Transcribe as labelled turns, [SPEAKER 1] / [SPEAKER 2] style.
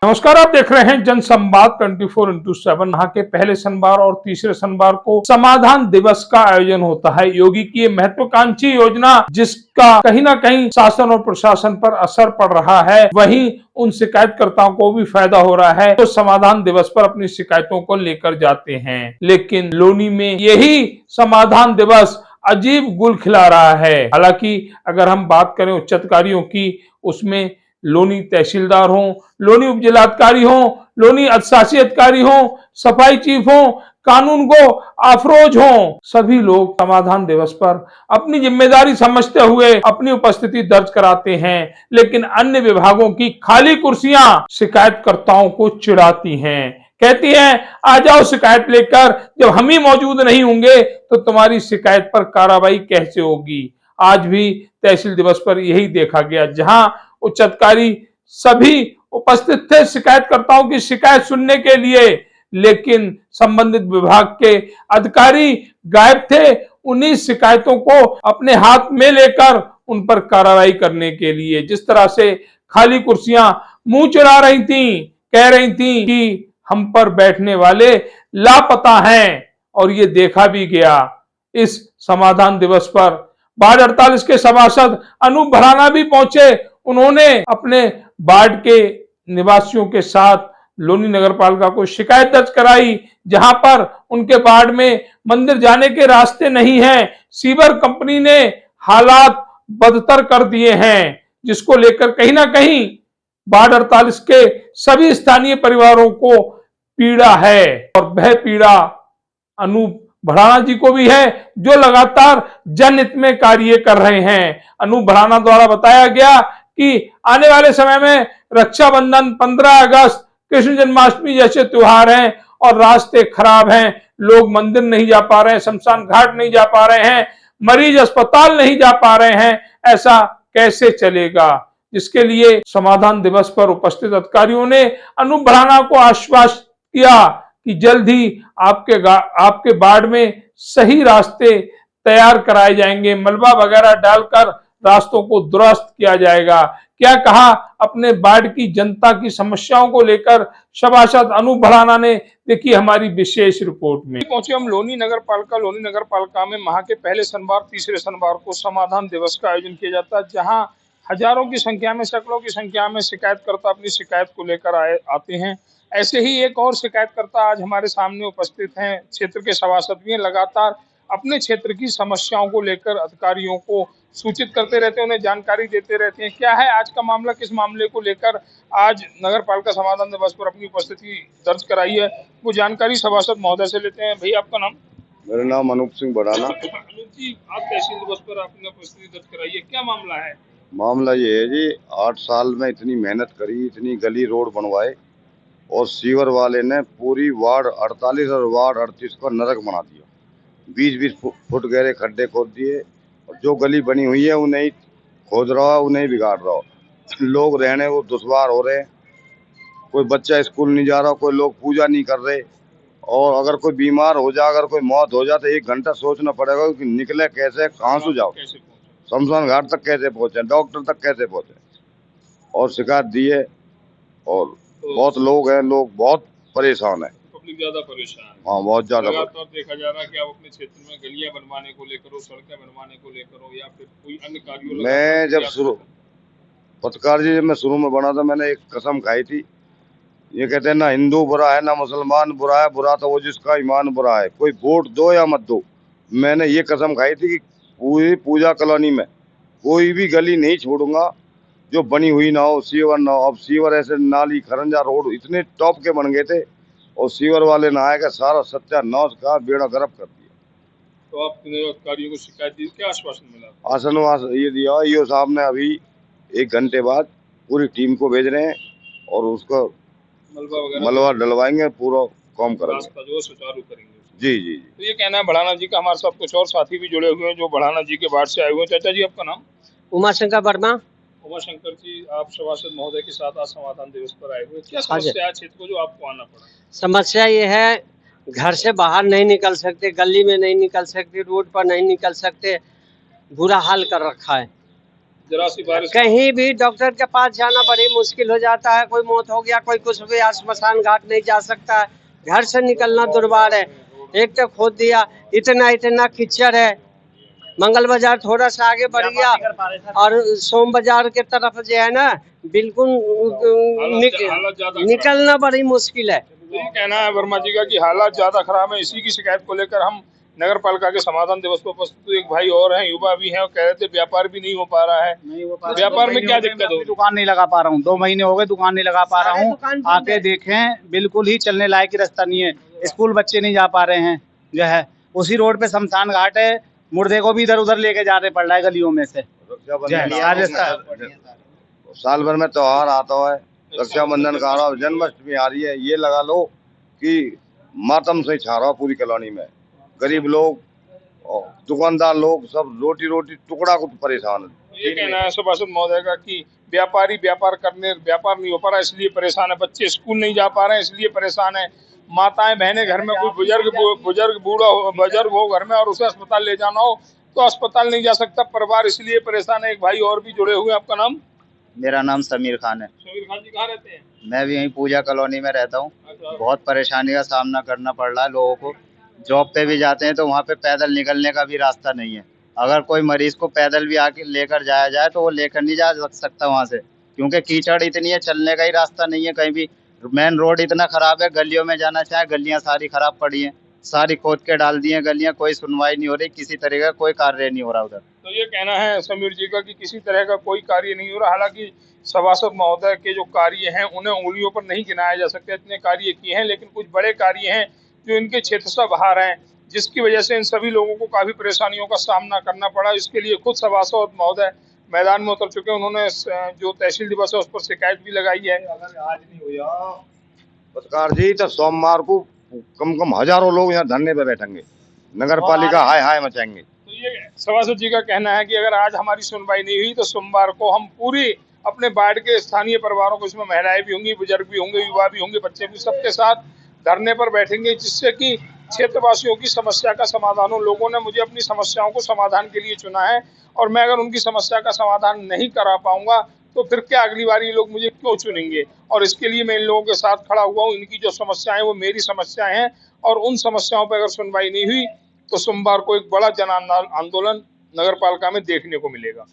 [SPEAKER 1] नमस्कार, आप देख रहे हैं जनसंवाद 24x7। यहाँ के पहले शनिवार और तीसरे शनिवार को समाधान दिवस का आयोजन होता है। योगी की ये महत्वाकांक्षी योजना जिसका कहीं ना कहीं शासन और प्रशासन पर असर पड़ रहा है, वहीं उन शिकायतकर्ताओं को भी फायदा हो रहा है तो समाधान दिवस पर अपनी शिकायतों को लेकर जाते हैं। लेकिन लोनी में यही समाधान दिवस अजीब गुल खिला रहा है। हालांकि अगर हम बात करें उच्च अधिकारियों की, उसमें लोनी तहसीलदार हो, लोनी उपजिलाधिकारी हो, लोनी अधिशासी अधिकारी हो, सफाई चीफ हो, कानून गो अफरोज हो, सभी लोग समाधान दिवस पर अपनी जिम्मेदारी समझते हुए अपनी उपस्थिति दर्ज कराते हैं। लेकिन अन्य विभागों की खाली कुर्सियां शिकायतकर्ताओं को चिढ़ाती हैं, कहती हैं आ जाओ शिकायत लेकर, जब हम ही मौजूद नहीं होंगे तो तुम्हारी शिकायत पर कार्रवाई कैसे होगी। आज भी तहसील दिवस पर यही देखा गया, जहां उच्च अधिकारी सभी उपस्थित थे शिकायतकर्ताओं की शिकायत सुनने के लिए, लेकिन संबंधित विभाग के अधिकारी गायब थे उन्हीं शिकायतों को अपने हाथ में लेकर उन पर कार्रवाई करने के लिए। जिस तरह से खाली कुर्सियां मुंह चढ़ा रही थी, कह रही थी कि हम पर बैठने वाले लापता हैं, और ये देखा भी गया। इस समाधान दिवस पर वार्ड 48 के सभासद अनूप भराना भी पहुंचे। उन्होंने अपने वार्ड के निवासियों के साथ लोनी नगर पालिका को शिकायत दर्ज कराई, जहां पर उनके वार्ड में मंदिर जाने के रास्ते नहीं हैं। सीवर कंपनी ने हालात बदतर कर दिए हैं, जिसको लेकर कहीं ना कहीं वार्ड 48 के सभी स्थानीय परिवारों को पीड़ा है, और वह पीड़ा अनूप भराना जी को भी है, जो लगातार जनहित में कार्य कर रहे हैं। अनूप भराना द्वारा बताया गया कि आने वाले समय में रक्षाबंधन, 15 अगस्त, कृष्ण जन्माष्टमी जैसे त्योहार हैं और रास्ते खराब हैं, लोग मंदिर नहीं जा पा रहे हैं, शमशान घाट नहीं जा पा रहे हैं, मरीज अस्पताल नहीं जा पा रहे हैं, ऐसा कैसे चलेगा। जिसके लिए समाधान दिवस पर उपस्थित अधिकारियों ने अनूप भराना को आश्वस्त किया कि जल्द ही आपके वार्ड में सही रास्ते तैयार कराए जाएंगे, मलबा वगैरह डालकर रास्तों को दुरुस्त किया जाएगा। क्या कहा अपने वार्ड की जनता की समस्याओं को लेकर सभासद अनूप भराना ने, देखिए हमारी विशेष रिपोर्ट में। पहुंचे हम लोनी नगर पालिका में माह के पहले शनिवार तीसरे शनिवार को समाधान दिवस का आयोजन किया जाता है, जहां हजारों की संख्या में, सैकड़ों की संख्या में शिकायतकर्ता अपनी शिकायत को लेकर आते हैं। ऐसे ही एक और शिकायतकर्ता आज हमारे सामने उपस्थित हैं, क्षेत्र के सभासद भी हैं, लगातार अपने क्षेत्र की समस्याओं को लेकर अधिकारियों को सूचित करते रहते हैं, उन्हें जानकारी देते रहते हैं। क्या है आज का मामला, किस मामले को लेकर आज नगर पालिका समाधान दिवस पर अपनी उपस्थिति दर्ज कराई है, वो जानकारी सभासद महोदय से लेते हैं। भैया आपका नाम?
[SPEAKER 2] मेरा नाम अनूप सिंह भराना।
[SPEAKER 1] अनूप जी, आप तहसील दिवस पर आपने उपस्थिति दर्ज कराई है, क्या मामला है?
[SPEAKER 2] मामला ये है जी, 8 साल में इतनी मेहनत करी, इतनी गली रोड बनवाए, और सीवर वाले ने पूरी वार्ड 48 और वार्ड 38 को नरक बना दिया। 20-20 फुट गहरे खड्डे खोद दिए, और जो गली बनी हुई है उन्हें ही खोद रहा है, उन्हें ही बिगाड़ रहा है। लोग रहने वो दुश्वार हो रहे हैं, कोई बच्चा स्कूल नहीं जा रहा, कोई लोग पूजा नहीं कर रहे, और अगर कोई बीमार हो जाए, अगर कोई मौत हो जाए तो 1 घंटा सोचना पड़ेगा कि निकले कैसे, कहाँ से जाओ, शमशान घाट तक कैसे पहुंचे, डॉक्टर तक कैसे पहुंचे। और शिकायत दी है, और बहुत लोग हैं, लोग बहुत परेशान है,
[SPEAKER 1] पब्लिक ज्यादा परेशान है।
[SPEAKER 2] हाँ, बहुत ज्यादा।
[SPEAKER 1] लगातार देखा जा रहा है कि आप अपने क्षेत्र में गलियां बनवाने को लेकर हो, सड़कें बनवाने को लेकर हो, या फिर कोई अन्य कार्यों।
[SPEAKER 2] मैं जब शुरू पत्रकार जी, जब मैं शुरू में बना था, मैंने एक कसम खाई थी, ये कहते हैं ना हिंदू बुरा है ना मुसलमान बुरा है, बुरा तो वो जिसका ईमान बुरा है, कोई वोट दो या मत दो। मैंने ये कसम खाई थी कि पूरी पूजा कॉलोनी में कोई भी गली नहीं छोड़ूंगा जो बनी हुई ना हो, सीवर ना हो। अब सीवर ऐसे नाली खरंजा रोड इतने टॉप के बन गए थे, और सीवर वाले ना आएगा, सारा सत्यानाश का बेड़ा गर्क कर दिया।
[SPEAKER 1] तो आपने अधिकारियों को शिकायत दी, क्या आश्वासन मिला?
[SPEAKER 2] आश्वासन ये दिया ईओ साहब ने, अभी 1 घंटे बाद पूरी टीम को भेज रहे हैं, और उसको मलबा डलवाएंगे, पूरा काम करेंगे,
[SPEAKER 1] जो सुचारू करेंगे।
[SPEAKER 2] जी जी जी।
[SPEAKER 1] तो ये कहना है भड़ाना जी का। हमारे साथ कुछ और साथी भी जुड़े हुए हैं जो भड़ाना जी के वार्ड से आए हुए हैं। चाचा जी, आपका नाम?
[SPEAKER 3] उमाशंकर वर्मा।
[SPEAKER 1] उमाशंकर जी, आप सभासद महोदय के साथ आज समाधान दिवस पर आए हुए, क्या समस्या है क्षेत्र को जो आपको आना पड़ा?
[SPEAKER 3] समस्या ये है, घर से बाहर नहीं निकल सकते, गली में नहीं निकल सकते, रोड पर नहीं निकल सकते, बुरा हाल कर रखा है।
[SPEAKER 1] जरा सी बारिश
[SPEAKER 3] कहीं भी डॉक्टर के पास जाना बड़ी मुश्किल हो जाता है। कोई मौत हो गया, कोई कुछ भी, श्मशान घाट नहीं जा सकता है। घर से निकलना दुर्वार है। एक तो खोद दिया, इतना इतना कीचड़ है। मंगल बाजार थोड़ा सा आगे बढ़ गया और सोम बाजार के तरफ जो है ना, बिल्कुल
[SPEAKER 1] हालत ज्यादा
[SPEAKER 3] निकलना बड़ी मुश्किल है।
[SPEAKER 1] तो ये कहना है वर्मा जी का कि हालात ज्यादा खराब है। इसी की शिकायत को लेकर हम नगर पालिका के समाधान दिवस पर उपस्थित एक भाई और हैं, युवा भी हैं, और कह रहे थे व्यापार भी नहीं हो पा रहा है। व्यापार में क्या दिक्कत हो?
[SPEAKER 4] दुकान नहीं लगा पा रहा हूँ, 2 महीने हो गए दुकान नहीं लगा पा रहा हूँ। आके देखें, बिल्कुल ही चलने लायक ही रास्ता नहीं है। स्कूल बच्चे नहीं जा पा रहे हैं जो है। उसी रोड पे शमशान घाट है, मुर्दे को भी इधर उधर लेके जाने पड़ रहा है गलियों में से।
[SPEAKER 2] साल भर में त्योहार आता है, रक्षाबंधन का आ रहा है, जन्माष्टमी आ रही है, ये लगा लो कि मातम से छा रहा पूरी कॉलोनी में। गरीब लोग और दुकानदार लोग सब रोटी टुकड़ा को परेशान है।
[SPEAKER 1] ये कहना है सभासद महोदय का कि व्यापारी व्यापार नहीं हो पा रहा, इसलिए परेशान है। बच्चे स्कूल नहीं जा पा रहे हैं, इसलिए परेशान है। माताएं बहनें घर में, कोई बुजुर्ग हो घर में और उसे अस्पताल ले जाना हो तो अस्पताल नहीं जा सकता परिवार, इसलिए परेशान है। एक भाई और भी जुड़े हुए, आपका नाम?
[SPEAKER 4] मेरा नाम समीर खान है।
[SPEAKER 1] समीर खान जी कहाँ रहते हैं?
[SPEAKER 4] मैं भी यहीं पूजा कॉलोनी में रहता हूँ। बहुत परेशानी का सामना करना पड़ रहा है लोगों को। जॉब पे भी जाते हैं तो वहाँ पे पैदल निकलने का भी रास्ता नहीं है। अगर कोई मरीज को पैदल भी आके लेकर जाया जाए तो वो लेकर नहीं जा सकता वहाँ से, क्योंकि कीचड़ इतनी है, चलने का ही रास्ता नहीं है कहीं भी। मेन रोड इतना खराब है, गलियों में जाना चाहे, गलियाँ सारी खराब पड़ी हैं, सारी खोद के डाल दी हैं गलियाँ। कोई सुनवाई नहीं हो रही, किसी तरह का कोई कार्य नहीं हो रहा उधर।
[SPEAKER 1] तो ये कहना है समीर जी का कि किसी तरह का कोई कार्य नहीं हो रहा। हालांकि सभासद महोदय के जो कार्य हैं उन्हें उंगलियों पर नहीं गिनाया जा सकता, इतने कार्य किए हैं, लेकिन कुछ बड़े कार्य हैं जो इनके क्षेत्र से बाहर हैं, जिसकी वजह से इन सभी लोगों को काफी परेशानियों का सामना करना पड़ा। इसके लिए खुद सभासद महोदय मैदान में उतर चुके हैं। उन्होंने जो तहसील दिवस है उस पर शिकायत भी लगाई है।
[SPEAKER 2] अगर आज नहीं हुआ पत्रकार जी तो सोमवार को कम हजारों लोग यहाँ धरने पे बैठेंगे, नगर पालिका हाय हाय मचाएंगे।
[SPEAKER 1] तो ये सभासद जी का कहना है कि अगर आज हमारी सुनवाई नहीं हुई तो सोमवार को हम पूरी अपने वार्ड के स्थानीय परिवारों को, इसमें महिलाएं भी होंगी, बुजुर्ग भी होंगे, युवा भी होंगे, बच्चे भी, सबके साथ धरने पर बैठेंगे, जिससे कि क्षेत्रवासियों की समस्या का समाधान हो। लोगों ने मुझे अपनी समस्याओं को समाधान के लिए चुना है और मैं अगर उनकी समस्या का समाधान नहीं करा पाऊंगा तो फिर क्या अगली बार ये लोग मुझे क्यों चुनेंगे? और इसके लिए मैं इन लोगों के साथ खड़ा हुआ हूँ। इनकी जो समस्याएं वो मेरी समस्याएं हैं और उन समस्याओं पर अगर सुनवाई नहीं हुई तो सोमवार को एक बड़ा जन आंदोलन नगर पालिका में देखने को मिलेगा।